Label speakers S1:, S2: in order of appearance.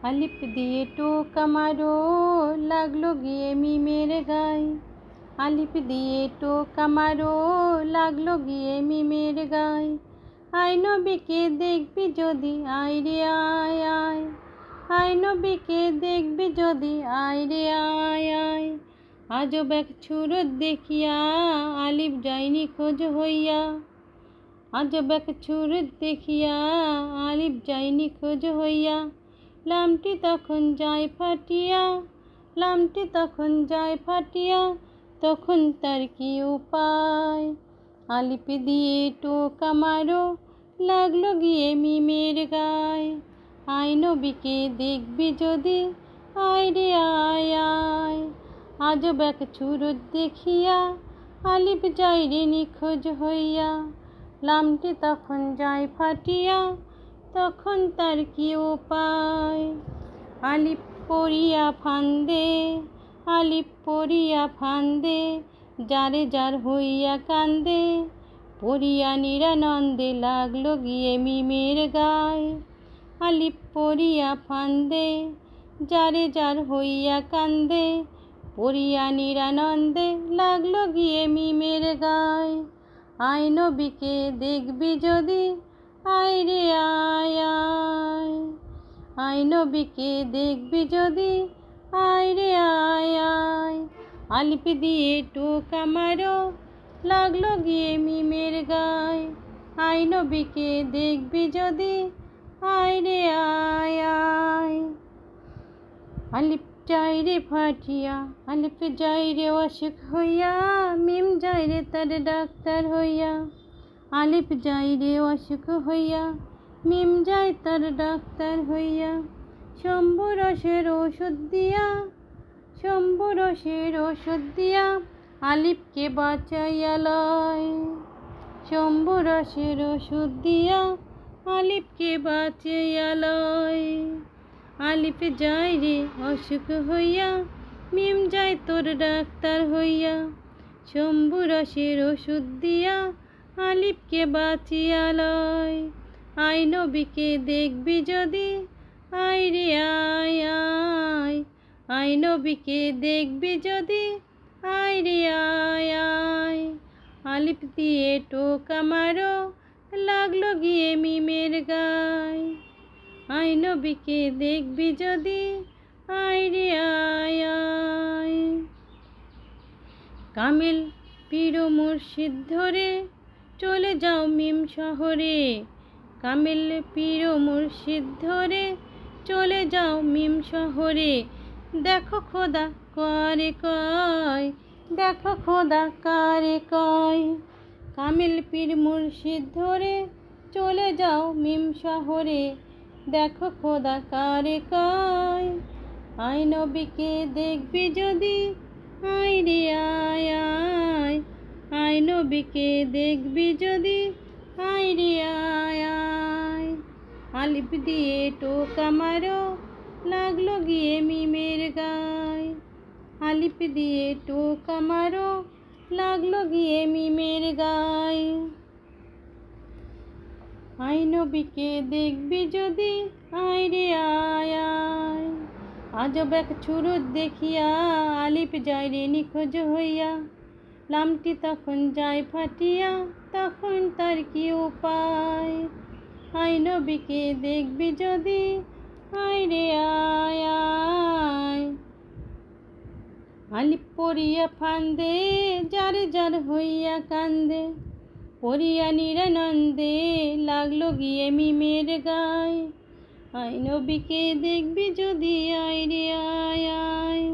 S1: আলিফ দিয়ে টোকা মারো লাগলো গিয়ে মিমের গায়ে। আলিফ দিয়ে টোকা মারো লাগলো গিয়ে মিমের গায়ে। আয় নবীকে দেখবি যদি আয় রে আয় আয়। আয় নবীকে দেখবি যদি আয় রে আয় আয়। আজব এক সুরত দেখিয়া আলিফ যায়নি খোঁজ হইয়া। আজব এক সুরত দেখিয়া আলিফ যায়নি খোঁজ হইয়া। লামটি তখন যায় ফাটিয়া, লামটি তখন যায় ফাটিয়া, তখন তার কি উপায়। আলিফ দিয়ে টোকা মারো লাগলো গিয়ে মিমের গায়ে। আয় নবীকে দেখবি যদি আয় রে আয় আয়। আজব এক সুরত দেখিয়া আলিফ যায় রে নিখোঁজ হইয়া। লামটি তখন যায় ফাটিয়া, তখন তার কি উপায়। আলিফ পড়িয়া ফান্দে, আলিফ পড়িয়া ফান্দে, যারে যার হইয়া কান্দে। পড়িয়া নিরানন্দে লাগলো গিয়ে মিমের গায়ে। আলিফ পড়িয়া ফান্দে, যারে যার হইয়া কান্দে। পড়িয়া নিরানন্দে লাগলো গিয়ে মিমের গায়ে। আয় নবীকে দেখবি যদি আয় রে আয় আয়। আয় নবীকে দেখবি যদি আয় রে আয় আয়। আলিফ দিয়ে টোকা মারো লাগলো গিয়ে মিমের গায়ে। আয় নবীকে দেখবি যদি আয় রে আয় আয়। আলিফ যায় রে ফাটিয়া, আলিফ যায় রে অসুখ হইয়া, মিম যায় রে তার ডাক্তার হইয়া। আলিফ যায় রে অসুখ হইয়া, মিম যায় তার ডাক্তার হইয়া। শম্ভু রসের ওষুধ দিয়া, শম্ভু রসের ওষুধ দিয়া, আলিফকে বাঁচাইয়া লয়। শম্ভু রসের ওষুধ দিয়া আলিফকে বাঁচাইয়া লয়। আলিফ যায় রে অসুখ হইয়া, মিম যায় তোর ডাক্তার হইয়া। শম্ভু রসের ওষুধ দিয়া আলিফকে বাঁচিয়া লয়। আয় নবীকে দেখবি যদি আয় রে আয় আয়। আয় নবীকে দেখবি যদি আয় রে আয় আয়। আলিফ দিয়ে টোকা মারো লাগলো গিয়ে মিমের গায়ে। আয় নবীকে দেখবি যদি আয় রে আয় আয়। কামিল পীর মুর্শিদ ধরে চলে যাও মিম শহরে। কামিল পীর মুর্শিদ ধরে চলে যাও মিম শহরে। দেখো খোদা কারে কয়, দেখো খোদা কারে কয়। কামিল পীর মুর্শিদ ধরে চলে যাও মিম শহরে। দেখো খোদা কারে কয়। আয় নবীকে দেখবি যদি আয় রে আয় আয়। আয় নবীকে দেখবি যদি আয় রে আয় আয়। আলিফ দিয়ে টোকা মারো লাগলো গিয়ে মিমের গায়ে। আলিফ দিয়ে টোকা মারো লাগলো গিয়ে মিমের গায়ে। আয় নবীকে দেখবি যদি আয় রে আয় আয়। আজব এক সুরত দেখিয়া আলিফ যায় রে নিখোঁজ হইয়া। লামটি তখন যায় ফাটিয়া, তখন তার কি উপায়। আয় নবীকে দেখবি যদি আয় রে আয় আয়। আলিফ পড়িয়া ফান্দে, যারে যার হইয়া কান্দে। পড়িয়া নিরানন্দে লাগলো গিয়ে মিমের গায়ে। আয় নবীকে দেখবি যদি আয় রে আয় আয়।